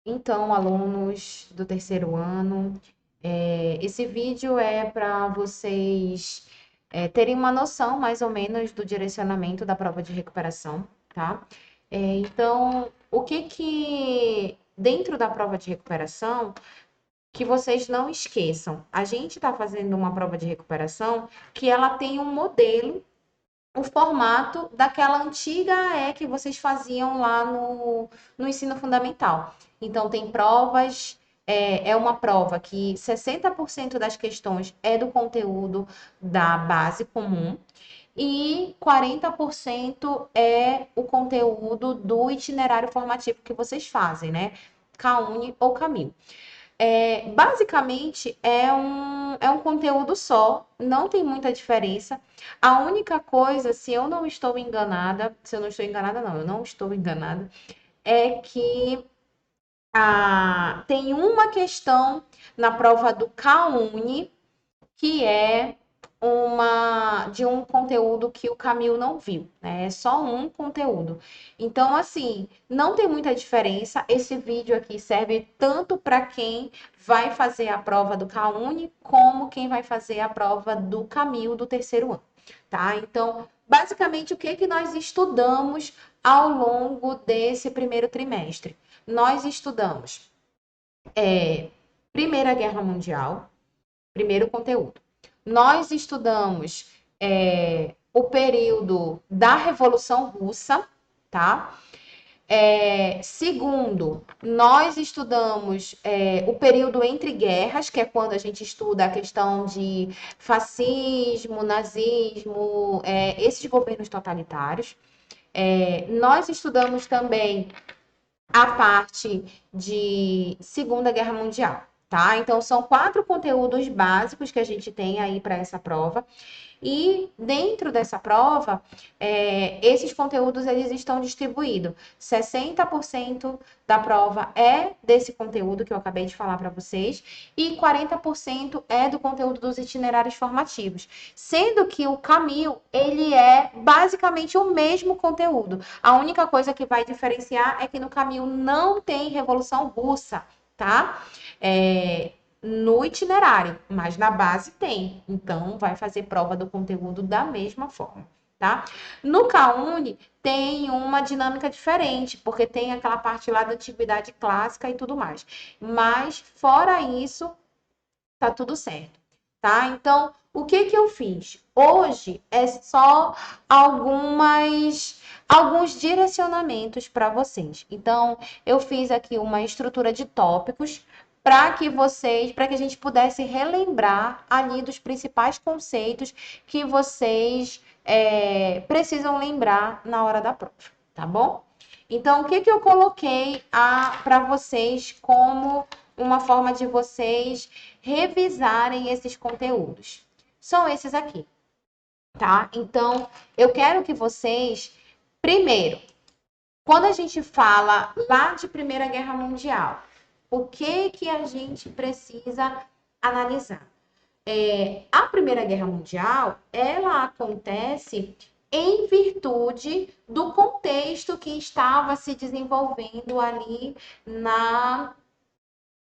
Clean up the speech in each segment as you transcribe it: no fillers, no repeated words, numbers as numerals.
Então, alunos do terceiro ano, esse vídeo é para vocês terem uma noção mais ou menos do direcionamento da prova de recuperação, tá? Então, o que que dentro da prova de recuperação que vocês não esqueçam, a gente está fazendo uma prova de recuperação que ela tem um modelo, o formato daquela antiga que vocês faziam lá no ensino fundamental. Então, tem provas, é uma prova que 60% das questões é do conteúdo da base comum e 40% é o conteúdo do itinerário formativo que vocês fazem, né? CAUNI ou CAMIL. Basicamente é um conteúdo só, não tem muita diferença. A única coisa, se eu não estou enganada, se eu não estou enganada, não, eu não estou enganada, é que tem uma questão na prova do CAUNI que é de um conteúdo que o Camil não viu, né? É só um conteúdo. Então, assim, não tem muita diferença. Esse vídeo aqui serve tanto para quem vai fazer a prova do CAUNI, como quem vai fazer a prova do Camil do terceiro ano, tá? Então, basicamente, o que que nós estudamos ao longo desse primeiro trimestre? Nós estudamos Primeira Guerra Mundial, primeiro conteúdo. Nós estudamos o período da Revolução Russa, tá? Segundo, nós estudamos o período entre guerras, que é quando a gente estuda a questão de fascismo, nazismo, esses governos totalitários. Nós estudamos também a parte de Segunda Guerra Mundial, tá? Então, são 4 conteúdos básicos que a gente tem aí para essa prova. E dentro dessa prova, esses conteúdos eles estão distribuídos. 60% da prova é desse conteúdo que eu acabei de falar para vocês e 40% é do conteúdo dos itinerários formativos. Sendo que o Camil, ele é basicamente o mesmo conteúdo. A única coisa que vai diferenciar é que no Camil não tem Revolução Russa, tá? No itinerário, mas na base tem. Então, vai fazer prova do conteúdo da mesma forma, tá? No CAUNI tem uma dinâmica diferente, porque tem aquela parte lá da antiguidade clássica e tudo mais. Mas, fora isso, tá tudo certo, tá? Então, o que que eu fiz? Hoje é só alguns direcionamentos para vocês. Então, eu fiz aqui uma estrutura de tópicos para que a gente pudesse relembrar ali dos principais conceitos que vocês precisam lembrar na hora da prova, tá bom? Então, o que que eu coloquei para vocês como uma forma de vocês revisarem esses conteúdos? São esses aqui, tá? Então, eu quero que vocês, primeiro, quando a gente fala lá de Primeira Guerra Mundial, o que que a gente precisa analisar? A Primeira Guerra Mundial, ela acontece em virtude do contexto que estava se desenvolvendo ali na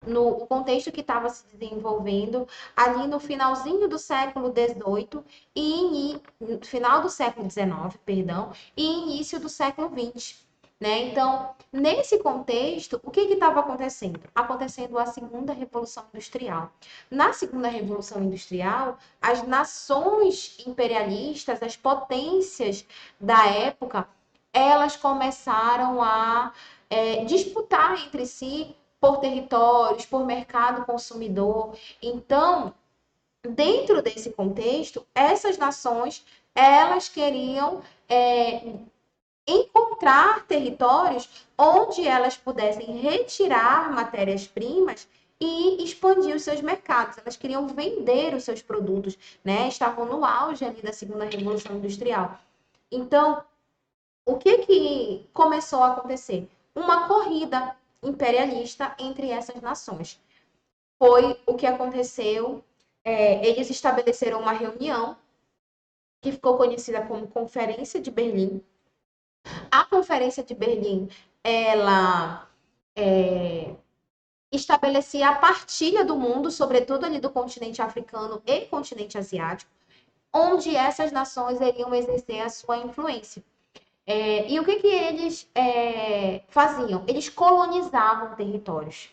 no o contexto que estava se desenvolvendo ali no finalzinho do século XVIII e final do século XIX, perdão, e início do século XX. Né? Então, nesse contexto, o que estava acontecendo? Acontecendo a segunda Revolução Industrial. Na segunda Revolução Industrial, as nações imperialistas, as potências da época, elas começaram a disputar entre si por territórios, por mercado consumidor. Então, dentro desse contexto, essas nações elas queriam encontrar territórios onde elas pudessem retirar matérias-primas e expandir os seus mercados. Elas queriam vender os seus produtos, né? Estavam no auge ali da segunda revolução industrial. Então, o que que começou a acontecer? Uma corrida imperialista entre essas nações. Foi o que aconteceu. Eles estabeleceram uma reunião que ficou conhecida como Conferência de Berlim. A Conferência de Berlim, ela estabelecia a partilha do mundo, sobretudo ali do continente africano e continente asiático, onde essas nações iriam exercer a sua influência. E o que, que eles faziam? Eles colonizavam territórios.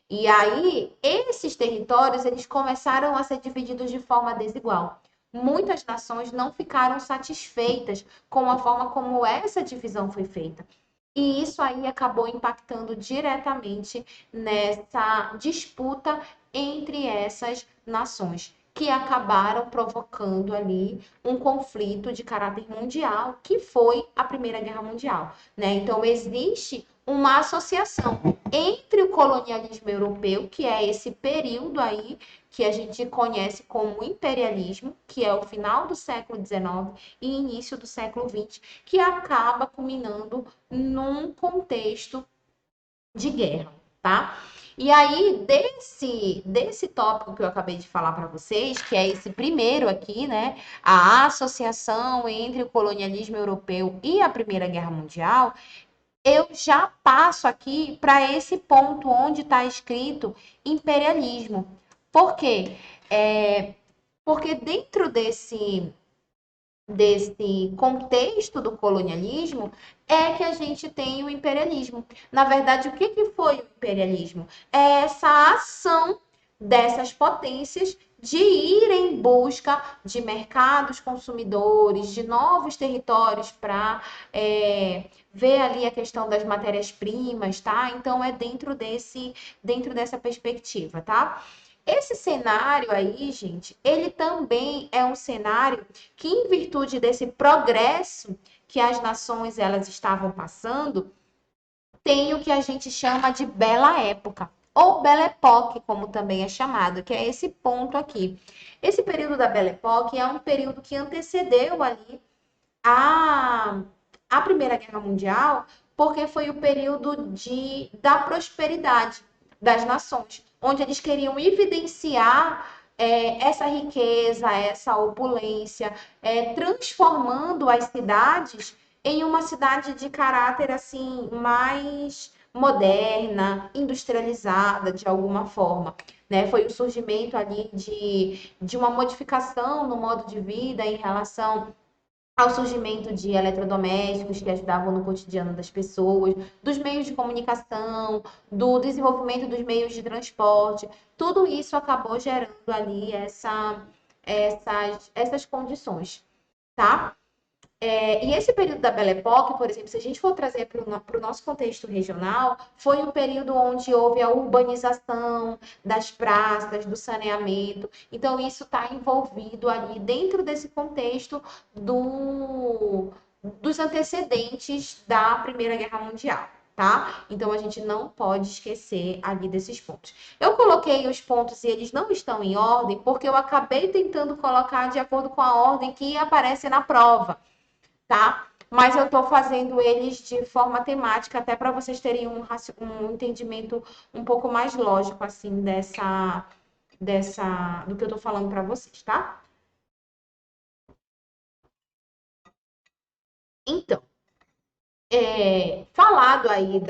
E aí, esses territórios, eles começaram a ser divididos de forma desigual. Muitas nações não ficaram satisfeitas com a forma como essa divisão foi feita. E isso aí acabou impactando diretamente nessa disputa entre essas nações, que acabaram provocando ali um conflito de caráter mundial, que foi a Primeira Guerra Mundial, né? Então existe uma associação entre o colonialismo europeu, que é esse período aí que a gente conhece como imperialismo, que é o final do século XIX e início do século XX, que acaba culminando num contexto de guerra, tá? E aí, desse tópico que eu acabei de falar para vocês, que é esse primeiro aqui, né? A associação entre o colonialismo europeu e a Primeira Guerra Mundial, eu já passo aqui para esse ponto onde está escrito imperialismo. Por quê? Porque dentro desse contexto do colonialismo é que a gente tem o imperialismo. Na verdade, o que, que foi o imperialismo? É essa ação dessas potências de ir em busca de mercados consumidores, de novos territórios para ver ali a questão das matérias-primas, tá? Então é dentro dessa perspectiva, tá? Esse cenário aí, gente, ele também é um cenário que, em virtude desse progresso que as nações elas estavam passando, tem o que a gente chama de Bela Época, ou Belle Époque, como também é chamado, que é esse ponto aqui. Esse período da Belle Époque é um período que antecedeu ali a, a Primeira Guerra Mundial, porque foi o período da prosperidade das nações, onde eles queriam evidenciar essa riqueza, essa opulência, transformando as cidades em uma cidade de caráter assim mais moderna, industrializada de alguma forma. Né? Foi o surgimento ali de uma modificação no modo de vida em relação ao surgimento de eletrodomésticos que ajudavam no cotidiano das pessoas, dos meios de comunicação, do desenvolvimento dos meios de transporte. Tudo isso acabou gerando ali essas condições, tá? E esse período da Belle Époque, por exemplo, se a gente for trazer para o nosso contexto regional, foi o período onde houve a urbanização das praças, do saneamento. Então, isso está envolvido ali dentro desse contexto dos antecedentes da Primeira Guerra Mundial. Tá? Então a gente não pode esquecer ali desses pontos. Eu coloquei os pontos e eles não estão em ordem porque eu acabei tentando colocar de acordo com a ordem que aparece na prova, tá? Mas eu estou fazendo eles de forma temática, até para vocês terem um entendimento um pouco mais lógico, assim, do que eu estou falando para vocês, tá? Então, falado aí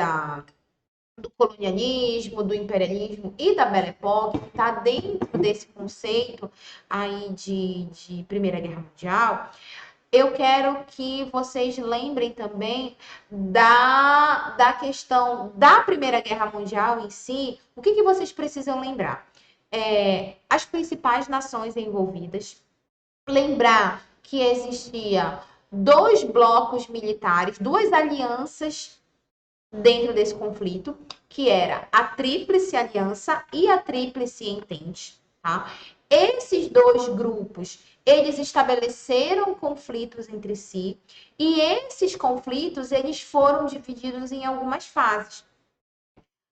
do colonialismo, do imperialismo e da Belle Époque, que está dentro desse conceito aí de Primeira Guerra Mundial, eu quero que vocês lembrem também da questão da Primeira Guerra Mundial em si. O que, que vocês precisam lembrar? As principais nações envolvidas. Lembrar que existia dois blocos militares, duas alianças dentro desse conflito, que era a Tríplice Aliança e a Tríplice Entente, tá? Esses dois grupos, eles estabeleceram conflitos entre si e esses conflitos, eles foram divididos em algumas fases.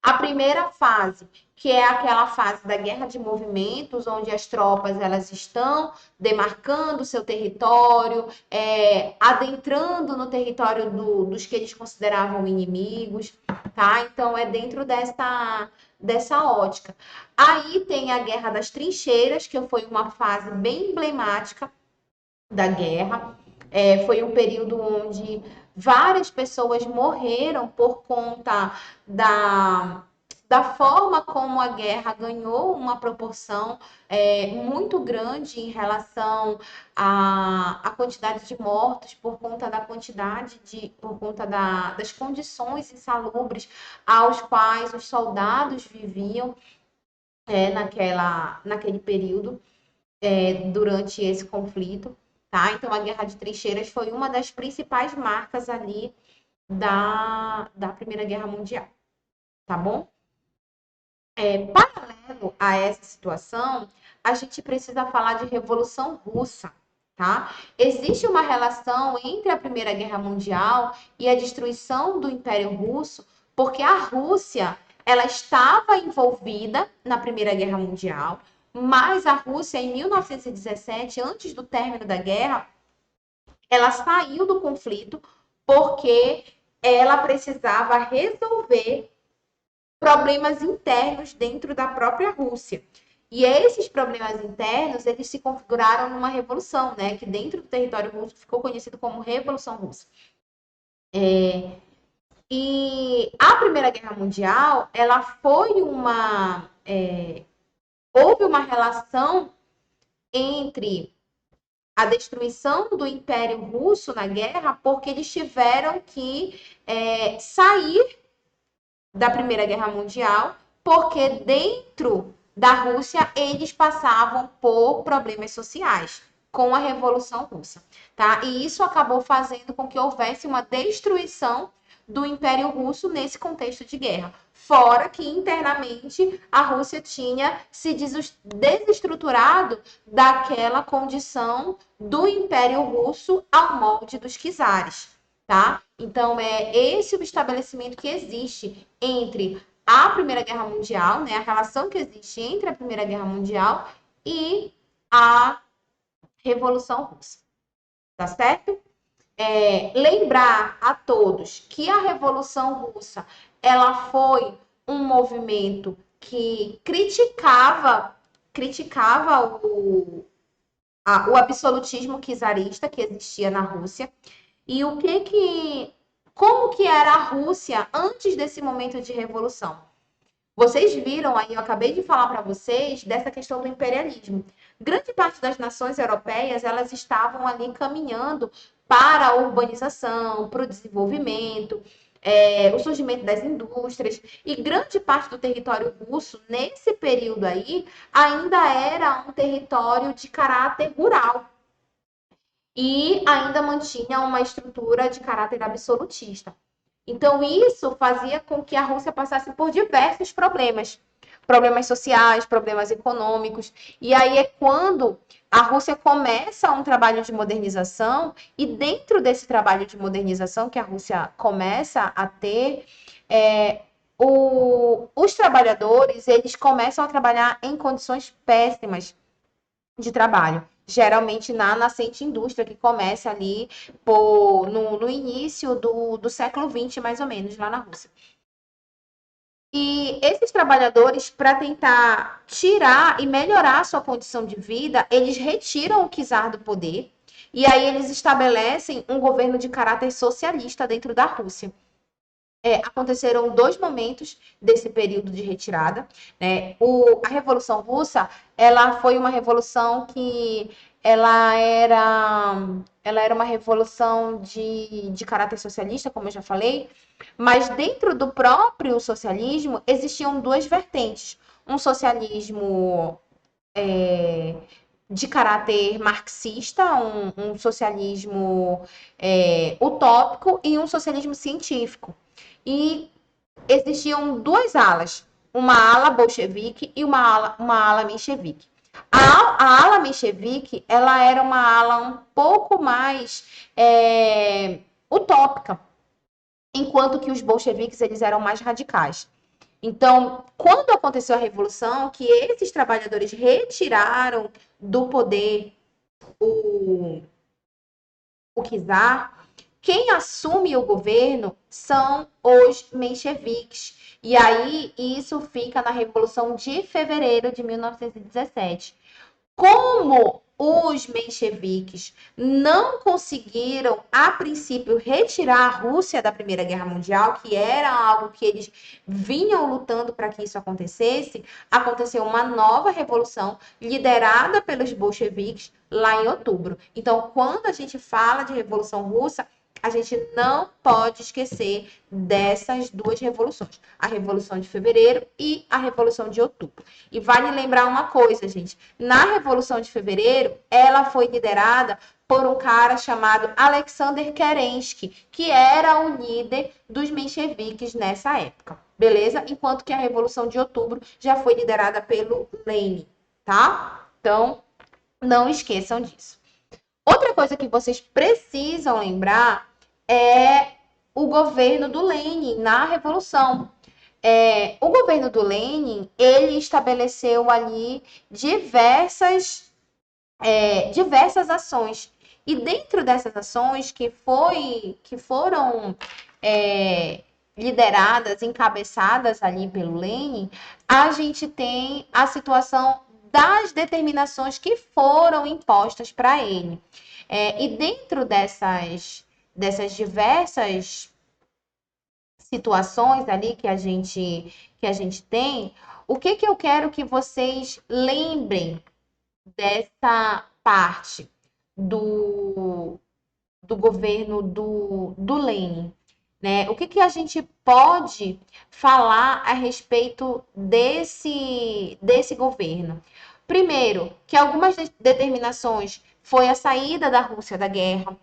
A primeira fase, que é aquela fase da guerra de movimentos, onde as tropas elas estão demarcando seu território, adentrando no território dos que eles consideravam inimigos, tá? Então é dentro dessa ótica. Aí tem a Guerra das Trincheiras, que foi uma fase bem emblemática da guerra. Foi um período onde várias pessoas morreram por conta da forma como a guerra ganhou uma proporção muito grande em relação à quantidade de mortos por conta da das condições insalubres aos quais os soldados viviam naquele período, durante esse conflito, tá? Então, a Guerra de Trincheiras foi uma das principais marcas ali da Primeira Guerra Mundial, tá bom? Paralelo a essa situação, a gente precisa falar de Revolução Russa, tá? Existe uma relação entre a Primeira Guerra Mundial e a destruição do Império Russo, porque a Rússia, ela estava envolvida na Primeira Guerra Mundial, mas a Rússia, em 1917, antes do término da guerra, ela saiu do conflito porque ela precisava resolver problemas internos dentro da própria Rússia. E esses problemas internos, eles se configuraram numa revolução, né? Que dentro do território russo ficou conhecido como Revolução Russa. E a Primeira Guerra Mundial, ela foi houve uma relação entre a destruição do Império Russo na guerra, porque eles tiveram que sair da Primeira Guerra Mundial, porque dentro da Rússia eles passavam por problemas sociais com a Revolução Russa, tá? E isso acabou fazendo com que houvesse uma destruição do Império Russo nesse contexto de guerra. Fora que internamente a Rússia tinha se desestruturado daquela condição do Império Russo ao molde dos czares, tá? Então, é esse o estabelecimento que existe entre a Primeira Guerra Mundial, né? A relação que existe entre a Primeira Guerra Mundial e a Revolução Russa, tá certo? Lembrar a todos que a Revolução Russa, ela foi um movimento que criticava o absolutismo czarista que existia na Rússia. E como que era a Rússia antes desse momento de revolução? Vocês viram aí, eu acabei de falar para vocês dessa questão do imperialismo. Grande parte das nações europeias, elas estavam ali caminhando para a urbanização, para o desenvolvimento, o surgimento das indústrias, e grande parte do território russo, nesse período aí, ainda era um território de caráter rural e ainda mantinha uma estrutura de caráter absolutista. Então, isso fazia com que a Rússia passasse por diversos problemas sociais, problemas econômicos. E aí é quando a Rússia começa um trabalho de modernização, e dentro desse trabalho de modernização que a Rússia começa a ter, os trabalhadores, eles começam a trabalhar em condições péssimas de trabalho. Geralmente na nascente indústria, que começa ali no início do século XX, mais ou menos, lá na Rússia. E esses trabalhadores, para tentar tirar e melhorar a sua condição de vida, eles retiram o czar do poder, e aí eles estabelecem um governo de caráter socialista dentro da Rússia. Aconteceram dois momentos desse período de retirada, né? A Revolução Russa, ela foi uma revolução que ela era uma revolução de caráter socialista, como eu já falei, mas dentro do próprio socialismo existiam duas vertentes. Um socialismo de caráter marxista, um socialismo utópico e um socialismo científico. E existiam duas alas, uma ala bolchevique e uma ala menchevique. A ala menchevique, ela era uma ala um pouco mais utópica, enquanto que os bolcheviques eles eram mais radicais. Então, quando aconteceu a revolução, que esses trabalhadores retiraram do poder o czar, quem assume o governo são os mencheviques. E aí, isso fica na Revolução de Fevereiro de 1917. Como os mencheviques não conseguiram, a princípio, retirar a Rússia da Primeira Guerra Mundial, que era algo que eles vinham lutando para que isso acontecesse, aconteceu uma nova revolução liderada pelos bolcheviques lá em outubro. Então, quando a gente fala de Revolução Russa, a gente não pode esquecer dessas duas revoluções, a Revolução de Fevereiro e a Revolução de Outubro. E vale lembrar uma coisa, gente, na Revolução de Fevereiro, ela foi liderada por um cara chamado Alexander Kerensky, que era o líder dos mencheviques nessa época, beleza? Enquanto que a Revolução de Outubro já foi liderada pelo Lenin, tá? Então, não esqueçam disso. Outra coisa que vocês precisam lembrar é o governo do Lenin na Revolução. O governo do Lenin, ele estabeleceu ali diversas ações. E dentro dessas ações que foram lideradas, encabeçadas ali pelo Lenin, a gente tem a situação das determinações que foram impostas para ele. E dentro dessas diversas situações ali que a gente tem, o que eu quero que vocês lembrem dessa parte do governo do Lenin, né? O que a gente pode falar a respeito desse governo? Primeiro, que algumas determinações foi a saída da Rússia da guerra,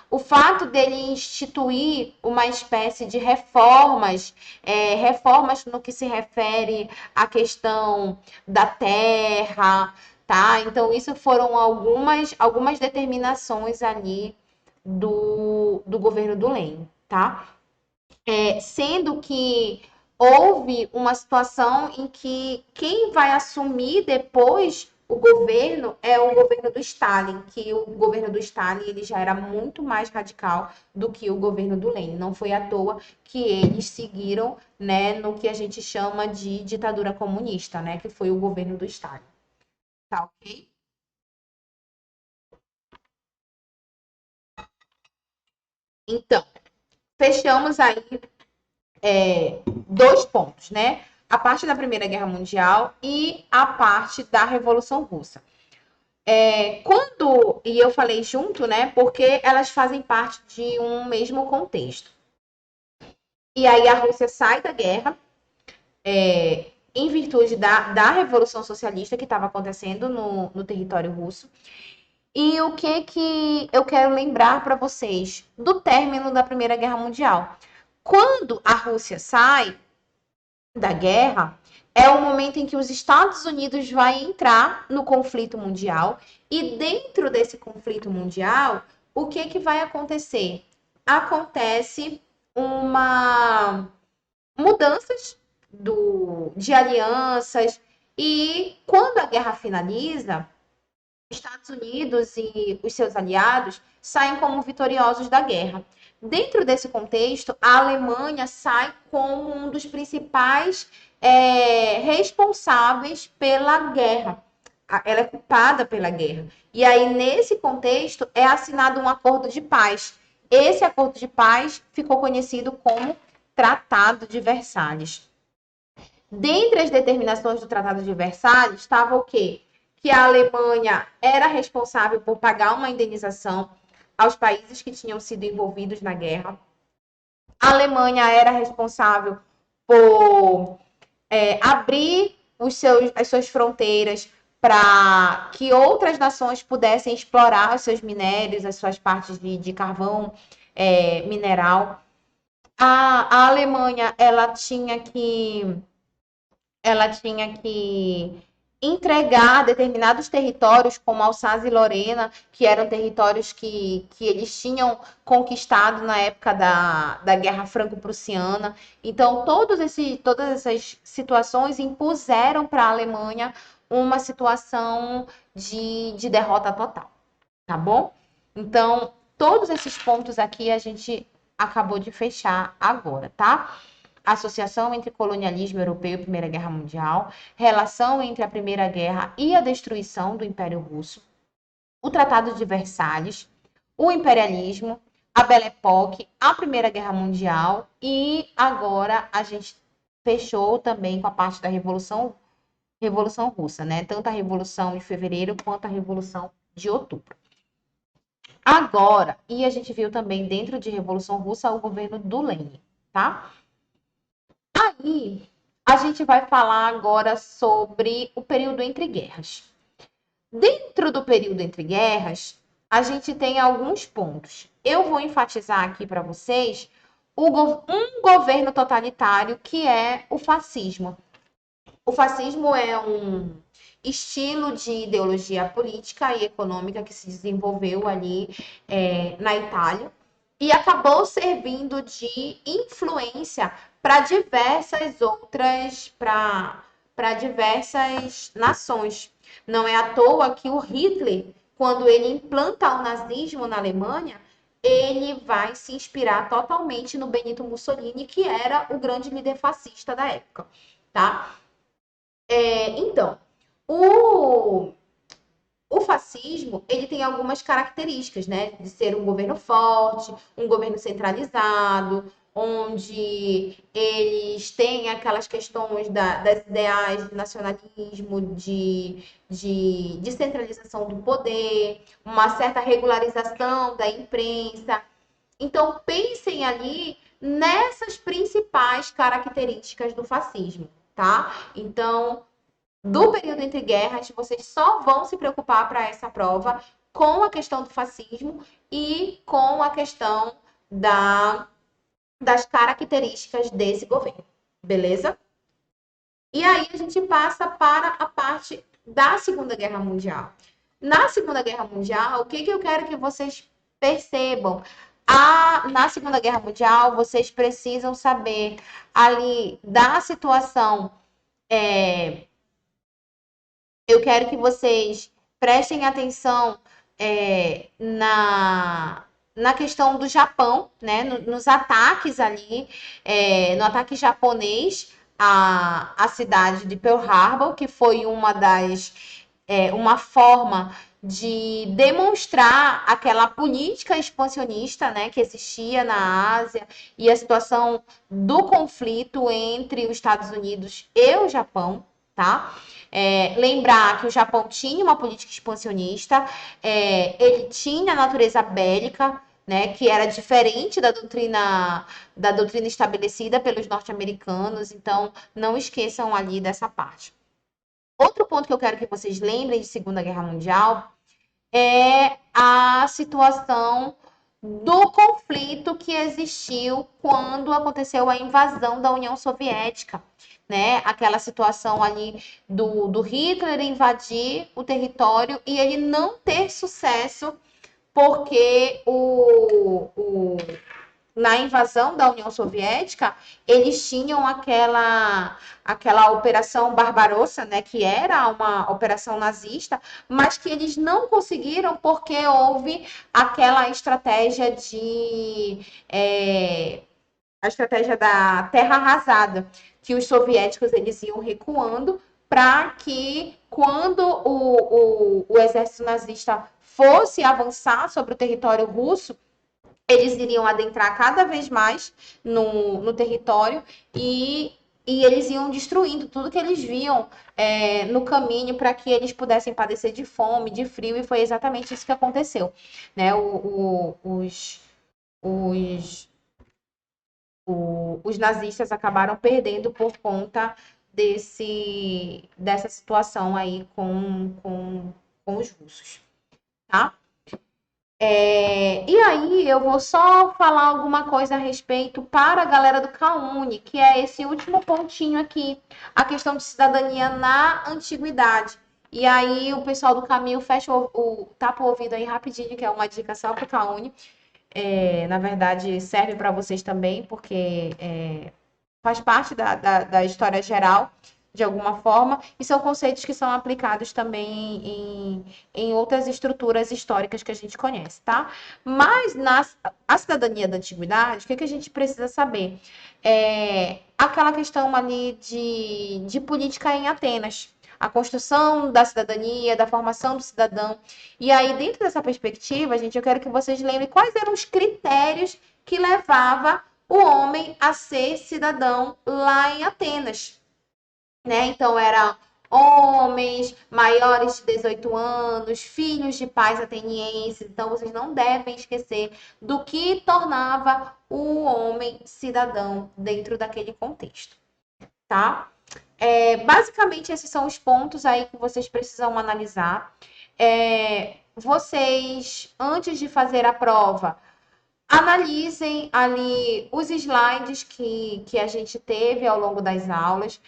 o fato dele instituir uma espécie de reformas, reformas no que se refere à questão da terra, tá? Então, isso foram algumas determinações ali do governo do Lenin, tá? Sendo que houve uma situação em que quem vai assumir depois o governo é o governo do Stalin, que o governo do Stalin ele já era muito mais radical do que o governo do Lenin. Não foi à toa que eles seguiram, né, no que a gente chama de ditadura comunista, né, que foi o governo do Stalin. Tá ok? Então, fechamos aí dois pontos, né? A parte da Primeira Guerra Mundial e a parte da Revolução Russa. E eu falei junto, né? Porque elas fazem parte de um mesmo contexto. E aí a Rússia sai da guerra em virtude da Revolução Socialista que estava acontecendo no território russo. E o que eu quero lembrar para vocês do término da Primeira Guerra Mundial? Quando a Rússia sai da guerra, é o momento em que os Estados Unidos vai entrar no conflito mundial e dentro desse conflito mundial, o que vai acontecer? Acontece uma mudanças de alianças e quando a guerra finaliza, Estados Unidos e os seus aliados saem como vitoriosos da guerra. Dentro desse contexto, a Alemanha sai como um dos principais responsáveis pela guerra. Ela é culpada pela guerra. E aí, nesse contexto, é assinado um acordo de paz. Esse acordo de paz ficou conhecido como Tratado de Versalhes. Dentre as determinações do Tratado de Versalhes, estava o quê? Que a Alemanha era responsável por pagar uma indenização aos países que tinham sido envolvidos na guerra. A Alemanha era responsável por abrir as suas fronteiras para que outras nações pudessem explorar os seus minérios, as suas partes de carvão mineral. A Alemanha ela tinha que entregar determinados territórios, como Alsácia e Lorena, que eram territórios que eles tinham conquistado na época da Guerra Franco-Prussiana. Então, todas essas situações impuseram para a Alemanha uma situação de derrota total, tá bom? Então, todos esses pontos aqui a gente acabou de fechar agora, tá? Associação entre colonialismo europeu e Primeira Guerra Mundial, relação entre a Primeira Guerra e a destruição do Império Russo, o Tratado de Versalhes, o imperialismo, a Belle Époque, a Primeira Guerra Mundial e agora a gente fechou também com a parte da Revolução Russa, né? Tanto a Revolução de Fevereiro quanto a Revolução de Outubro. Agora, e a gente viu também dentro de Revolução Russa o governo do Lenin, tá? Aí, a gente vai falar agora sobre o período entre guerras. Dentro do período entre guerras, a gente tem alguns pontos. Eu vou enfatizar aqui para vocês um governo totalitário que é o fascismo. O fascismo é um estilo de ideologia política e econômica que se desenvolveu ali na Itália e acabou servindo de influência para diversas outras, para diversas nações. Não é à toa que o Hitler, quando ele implanta o nazismo na Alemanha, ele vai se inspirar totalmente no Benito Mussolini, que era o grande líder fascista da época, tá? Então, o fascismo, ele tem algumas características, né? De ser um governo forte, um governo centralizado, onde eles têm aquelas questões das ideais de nacionalismo, de centralização do poder, uma certa regularização da imprensa. Então, pensem ali nessas principais características do fascismo, tá? Então, do período entre guerras, vocês só vão se preocupar para essa prova com a questão do fascismo e com a questão das características desse governo, beleza? E aí a gente passa para a parte da Segunda Guerra Mundial. Na Segunda Guerra Mundial, o que eu quero que vocês percebam? Na Segunda Guerra Mundial, vocês precisam saber ali da situação. Eu quero que vocês prestem atenção na questão do Japão, né? Nos ataques ali, no ataque japonês à cidade de Pearl Harbor, que foi uma forma de demonstrar aquela política expansionista, né, que existia na Ásia e a situação do conflito entre os Estados Unidos e o Japão, tá? Lembrar que o Japão tinha uma política expansionista, ele tinha natureza bélica, né, que era diferente da doutrina estabelecida pelos norte-americanos, então não esqueçam ali dessa parte. Outro ponto que eu quero que vocês lembrem de Segunda Guerra Mundial é a situação do conflito que existiu quando aconteceu a invasão da União Soviética, né? Aquela situação ali do Hitler invadir o território e ele não ter sucesso porque na invasão da União Soviética, eles tinham aquela operação Barbarossa, né, que era uma operação nazista, mas que eles não conseguiram porque houve aquela estratégia a estratégia da terra arrasada, que os soviéticos eles iam recuando para que quando o exército nazista fosse avançar sobre o território russo, eles iriam adentrar cada vez mais no território e eles iam destruindo tudo que eles viam no caminho para que eles pudessem padecer de fome, de frio, e foi exatamente isso que aconteceu, né? Os nazistas acabaram perdendo por conta dessa situação aí com os russos, tá? E aí eu vou só falar alguma coisa a respeito para a galera do CAUNI, que é esse último pontinho aqui, a questão de cidadania na antiguidade. E aí o pessoal do caminho fecha tapa o ouvido aí rapidinho, que é uma dica só para o CAUNI. Na verdade, serve para vocês também, porque faz parte da história geral, de alguma forma, e são conceitos que são aplicados também em outras estruturas históricas que a gente conhece, tá? Mas a cidadania da antiguidade, o que a gente precisa saber? Aquela questão ali de política em Atenas. a construção da cidadania, da formação do cidadão. E aí, dentro dessa perspectiva, gente, eu quero que vocês lembrem quais eram os critérios que levava o homem a ser cidadão lá em Atenas, né? Então, era homens maiores de 18 anos, filhos de pais atenienses. Então, vocês não devem esquecer do que tornava o homem cidadão dentro daquele contexto, tá? Basicamente, esses são os pontos aí que vocês precisam analisar. Vocês, antes de fazer a prova, analisem ali os slides que a gente teve ao longo das aulas.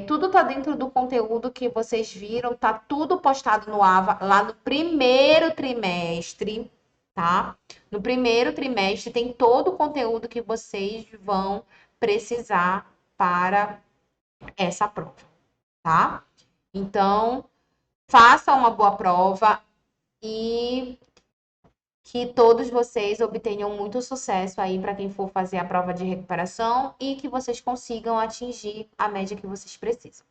Tudo está dentro do conteúdo que vocês viram, tá tudo postado no AVA lá no primeiro trimestre, tá? No primeiro trimestre tem todo o conteúdo que vocês vão precisar para essa prova, tá? Então, faça uma boa prova e que todos vocês obtenham muito sucesso aí para quem for fazer a prova de recuperação e que vocês consigam atingir a média que vocês precisam.